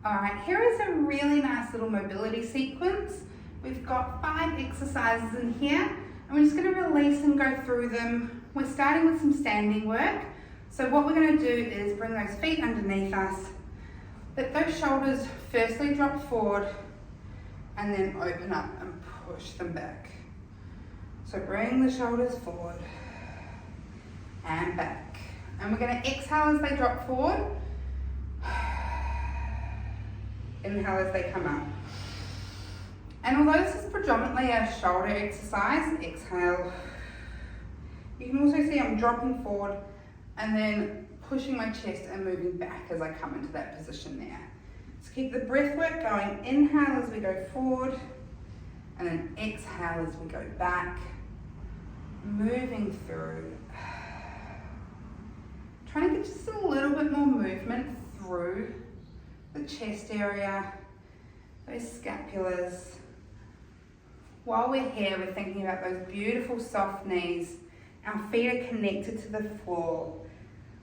All right, here is a really nice little mobility sequence. We've got 5 exercises in here, and we're just going to release and go through them. We're starting with some standing work. So what we're going to do is bring those feet underneath us, let those shoulders firstly drop forward, and then open up and push them back. So bring the shoulders forward and back. And we're going to exhale as they drop forward. Inhale as they come up. And although this is predominantly a shoulder exercise, exhale. You can also see I'm dropping forward and then pushing my chest and moving back as I come into that position there. So keep the breath work going. Inhale as we go forward, and then exhale as we go back. Moving through. Trying to get just a little bit more movement through the chest area, those scapulars. While we're here, we're thinking about those beautiful soft knees. Our feet are connected to the floor.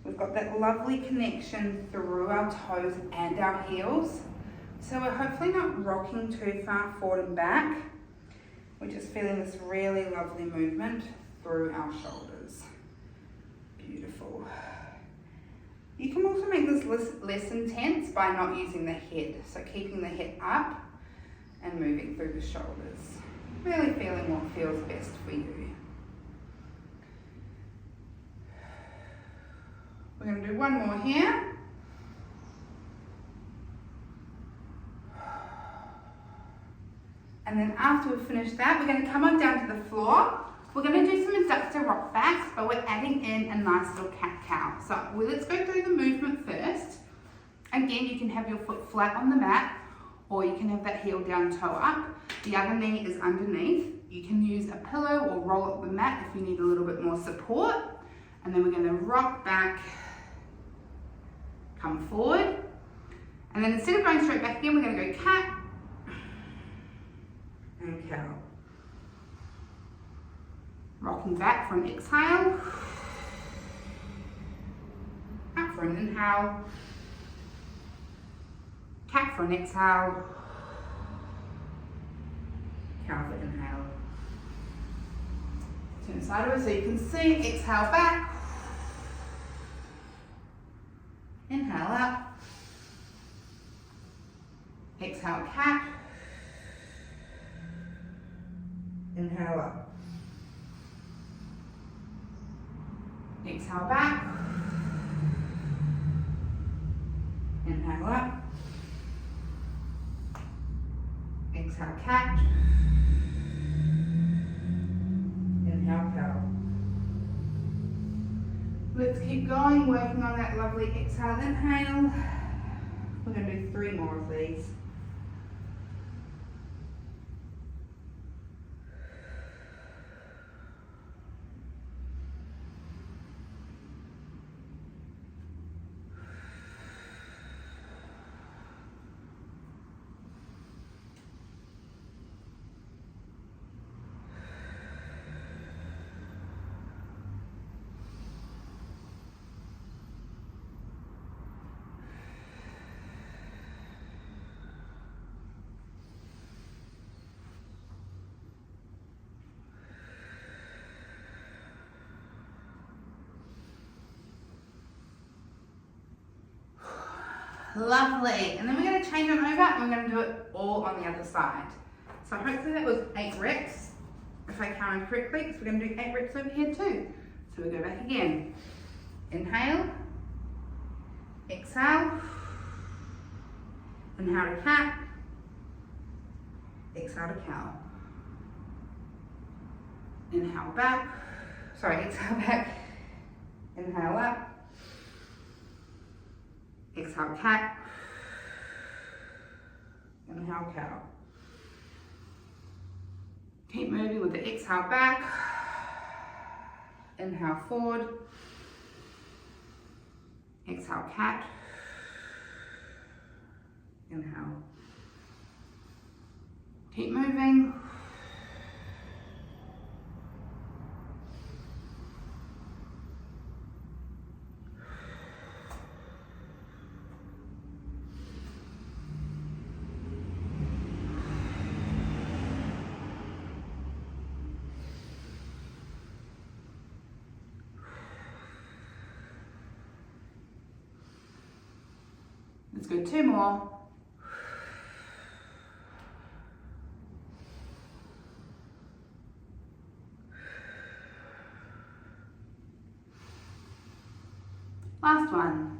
We've got that lovely connection through our toes and our heels. So we're hopefully not rocking too far forward and back. We're just feeling this really lovely movement through our shoulders. Beautiful. You can also make this less intense by not using the head. So keeping the head up and moving through the shoulders. Really feeling what feels best for you. We're going to do one more here. And then after we've finished that, we're going to come on down to the floor. We're going to do some adductor rock backs, but we're adding in a nice little cat-cow. So let's go through the movement first. Again, you can have your foot flat on the mat, or you can have that heel down, toe up. The other knee is underneath. You can use a pillow or roll up the mat if you need a little bit more support. And then we're going to rock back, come forward. And then instead of going straight back again, we're going to go cat and cow. Rocking back for an exhale, up for an inhale, cat for an exhale, cow for inhale. Turn sideways so you can see, exhale back, inhale up, exhale cat, inhale up. Exhale back, inhale up, exhale cat, inhale cow. Let's keep going, working on that lovely exhale, inhale. We're going to do 3 more of these. Lovely, and then we're going to change it over and we're going to do it all on the other side. So hopefully that was 8 reps, if I counted correctly, so we're going to do 8 reps over here too. So we go back again. Inhale, exhale, inhale to cat, exhale to cow. Inhale back, exhale back, inhale up. Exhale cat, inhale cow. Keep moving with the exhale back, inhale forward, exhale cat, inhale. Keep moving. Let's go 2 more. Last one.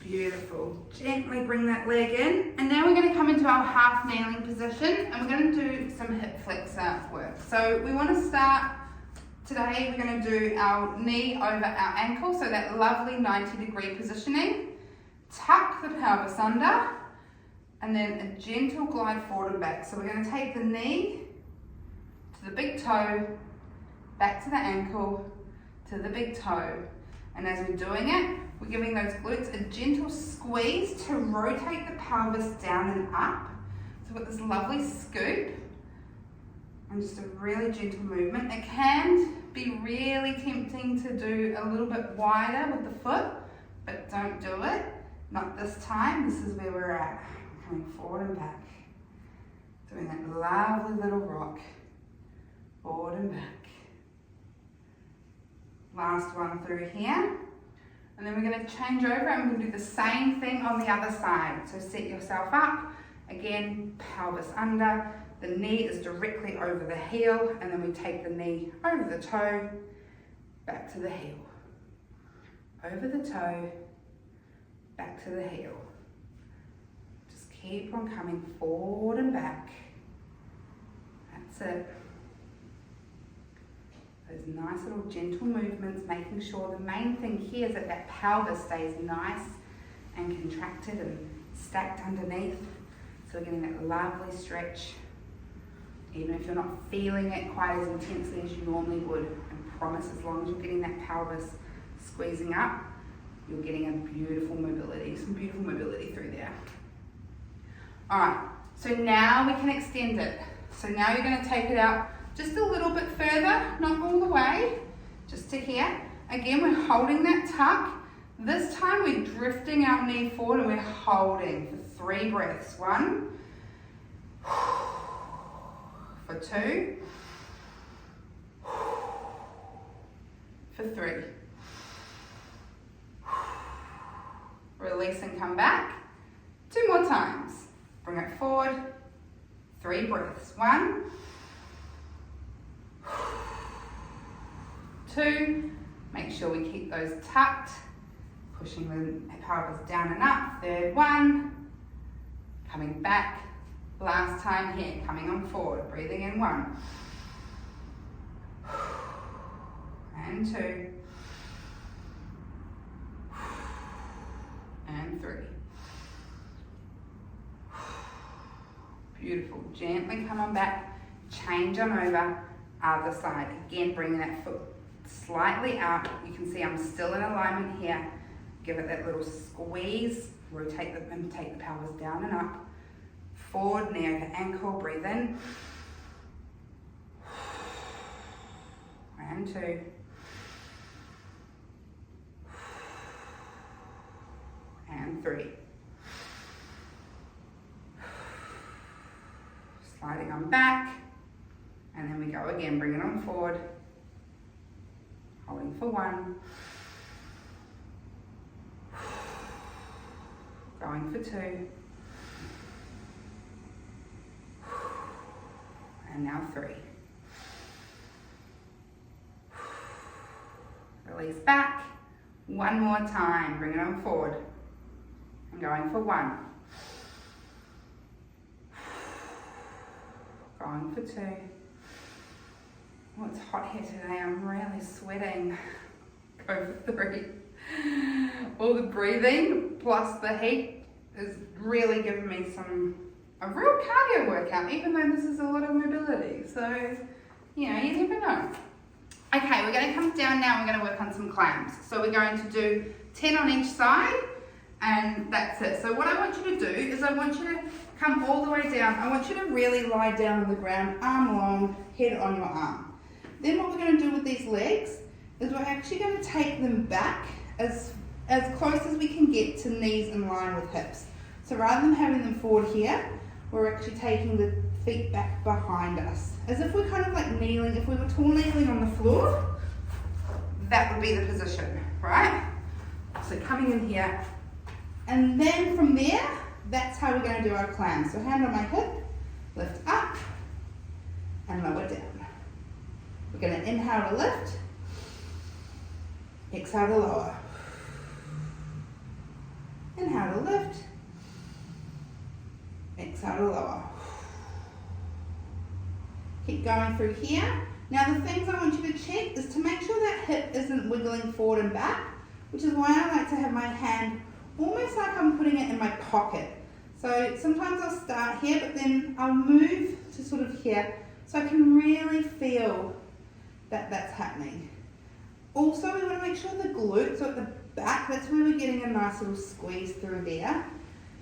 Beautiful. Gently bring that leg in. And now we're going to come into our half kneeling position and we're going to do some hip flexor work. So we want to start today, we're going to do our knee over our ankle, so that lovely 90-degree positioning. Tuck the pelvis under and then a gentle glide forward and back. So we're going to take the knee to the big toe, back to the ankle, to the big toe. And as we're doing it, we're giving those glutes a gentle squeeze to rotate the pelvis down and up. So we've got this lovely scoop and just a really gentle movement. It can be really tempting to do a little bit wider with the foot, but don't do it. Not this time. This is where we're at. Coming forward and back. Doing that lovely little rock. Forward and back. Last one through here. And then we're going to change over and we're going to do the same thing on the other side. So set yourself up. Again, pelvis under. The knee is directly over the heel. And then we take the knee over the toe. Back to the heel. Over the toe. Back to the heel. Just keep on coming forward and back. That's it. Those nice little gentle movements, making sure the main thing here is that that pelvis stays nice and contracted and stacked underneath. So we're getting that lovely stretch. Even if you're not feeling it quite as intensely as you normally would. I promise, as long as you're getting that pelvis squeezing up, you're getting a beautiful mobility, some beautiful mobility through there. All right, so now we can extend it. So now you're going to take it out just a little bit further, not all the way, just to here. Again, we're holding that tuck. This time we're drifting our knee forward and we're holding for 3 breaths. 1, for 2, for 3. Release and come back. 2 more times. Bring it forward. 3 breaths. 1, 2. Make sure we keep those tucked. Pushing the pelvis down and up. 3rd one. Coming back. Last time here. Coming on forward. Breathing in. 1. And 2. And 3. Beautiful. Gently come on back. Change on over. Other side. Again, bringing that foot slightly out. You can see I'm still in alignment here. Give it that little squeeze. Rotate and take the pelvis down and up. Forward, knee over ankle. Breathe in. And 2. And 3. Sliding on back. And then we go again. Bring it on forward. Holding for 1. Going for 2. And now 3. Release back. 1 more time. Bring it on forward. And going for 1. Going for 2. Oh, it's hot here today. I'm really sweating. Go for 3. All the breathing plus the heat is really giving me a real cardio workout, even though this is a lot of mobility. So, you know, you never know. Okay, we're going to come down now. We're going to work on some clams. So we're going to do 10 on each side, and that's it. So what I want you to do is I want you to come all the way down. I want you to really lie down on the ground, arm long, head on your arm. Then what we're going to do with these legs is we're actually going to take them back as close as we can get to knees in line with hips. So rather than having them forward here, we're actually taking the feet back behind us. As if we're kind of like kneeling, if we were tall kneeling on the floor, that would be the position, right? So coming in here, and then from there, that's how we're going to do our climb. So hand on my hip, lift up, and lower down. We're going to inhale to lift, exhale to lower. Inhale to lift, exhale to lower. Keep going through here. Now the things I want you to check is to make sure that hip isn't wiggling forward and back, which is why I like to have my hand almost like I'm putting it in my pocket. So sometimes I'll start here, but then I'll move to sort of here so I can really feel that that's happening. Also, we want to make sure the glutes are at the back. That's where we're getting a nice little squeeze through there.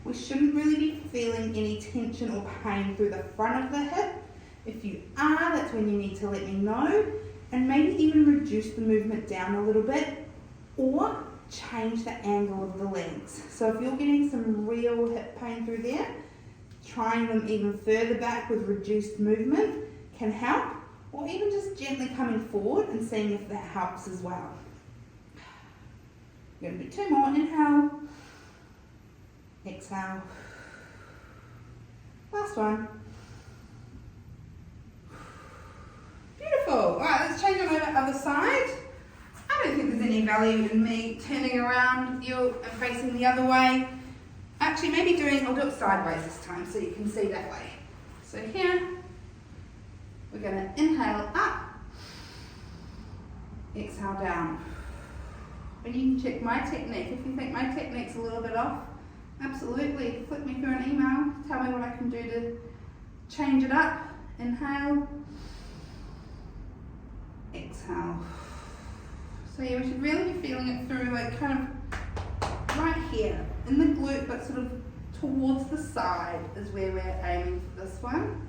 We shouldn't really be feeling any tension or pain through the front of the hip. If you are, that's when you need to let me know, and maybe even reduce the movement down a little bit or change the angle of the legs. So if you're getting some real hip pain through there, trying them even further back with reduced movement can help, or even just gently coming forward and seeing if that helps as well. We're going to do 2 more. Inhale, exhale. Last one. Beautiful. All right, let's change on over to the other side. I don't think there's any value in me turning around you and facing the other way. Actually, maybe I'll do it sideways this time so you can see that way. So here, we're going to inhale up, exhale down. And you can check my technique. If you think my technique's a little bit off, absolutely, flip me through an email, tell me what I can do to change it up. Inhale, exhale. So yeah, we should really be feeling it through, like kind of right here in the glute, but sort of towards the side is where we're aiming for this one.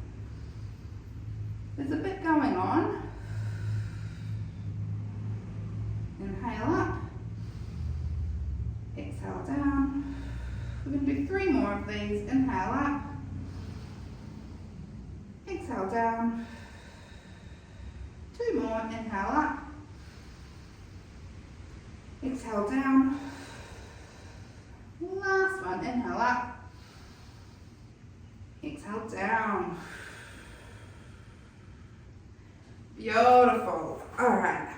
There's a bit going on. Inhale up, exhale down. We're going to do 3 more of these. Inhale up, exhale down. 2 more. Inhale up, exhale down. Last one. Inhale up, exhale down. Beautiful. All right.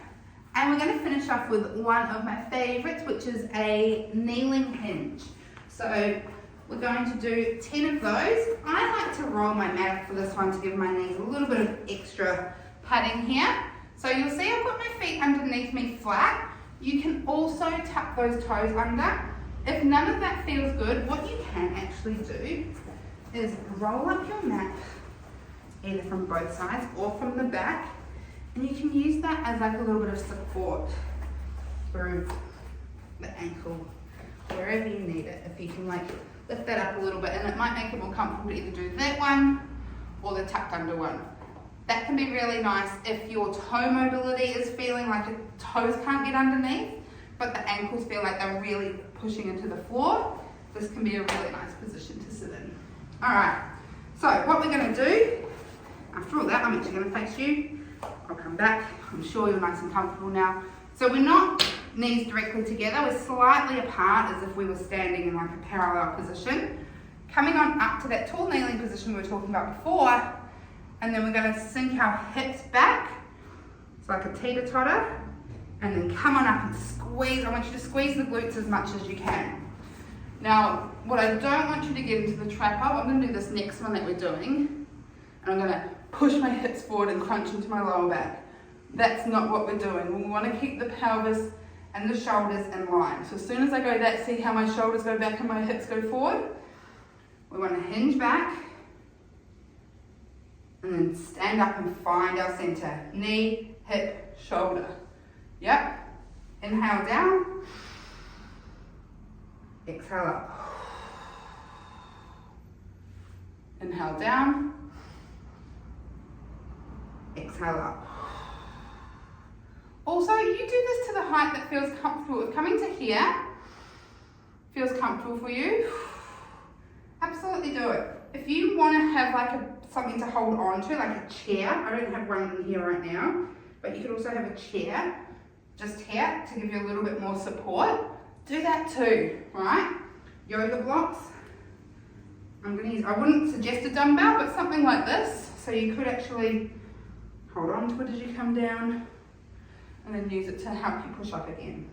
And we're going to finish off with one of my favorites, which is a kneeling hinge. So we're going to do 10 of those. I like to roll my mat up for this one to give my knees a little bit of extra padding here. So you'll see I've got my feet underneath me flat. You can also tuck those toes under. If none of that feels good, what you can actually do is roll up your mat either from both sides or from the back. And you can use that as like a little bit of support through the ankle, wherever you need it. If you can like lift that up a little bit, and it might make it more comfortable to either do that one or the tucked under one. That can be really nice if your toe mobility is feeling like your toes can't get underneath, but the ankles feel like they're really pushing into the floor. This can be a really nice position to sit in. All right, so what we're gonna do, after all that, I'm actually gonna face you. I'll come back. I'm sure you're nice and comfortable now. So we're not knees directly together. We're slightly apart as if we were standing in like a parallel position. Coming on up to that tall kneeling position we were talking about before, and then we're going to sink our hips back. It's like a teeter-totter. And then come on up and squeeze. I want you to squeeze the glutes as much as you can. Now, what I don't want you to get into the trap of, I'm going to do this next one that we're doing. And I'm going to push my hips forward and crunch into my lower back. That's not what we're doing. We want to keep the pelvis and the shoulders in line. So as soon as I go that, see how my shoulders go back and my hips go forward? We want to hinge back and then stand up and find our center. Knee, hip, shoulder. Yep. Inhale down. Exhale up. Inhale down. Exhale up. Also, you do this to the height that feels comfortable. If coming to here feels comfortable for you, absolutely do it. If you want to have like something to hold on to, like a chair, I don't have one in here right now, but you could also have a chair just here to give you a little bit more support. Do that too, right? Yoga blocks. I'm going to use, I wouldn't suggest a dumbbell, but something like this. So you could actually hold on to it as you come down and then use it to help you push up again.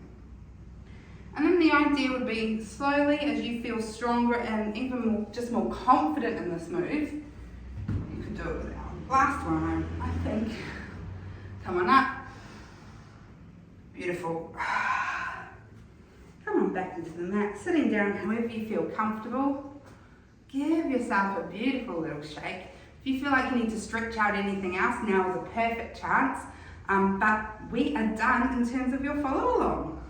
And then the idea would be slowly, as you feel stronger and even more, just more confident in this move, you could do it with our last one, I think. Come on up. Beautiful. Come on back into the mat, sitting down however you feel comfortable. Give yourself a beautiful little shake. If you feel like you need to stretch out anything else, now is a perfect chance. But we are done in terms of your follow along.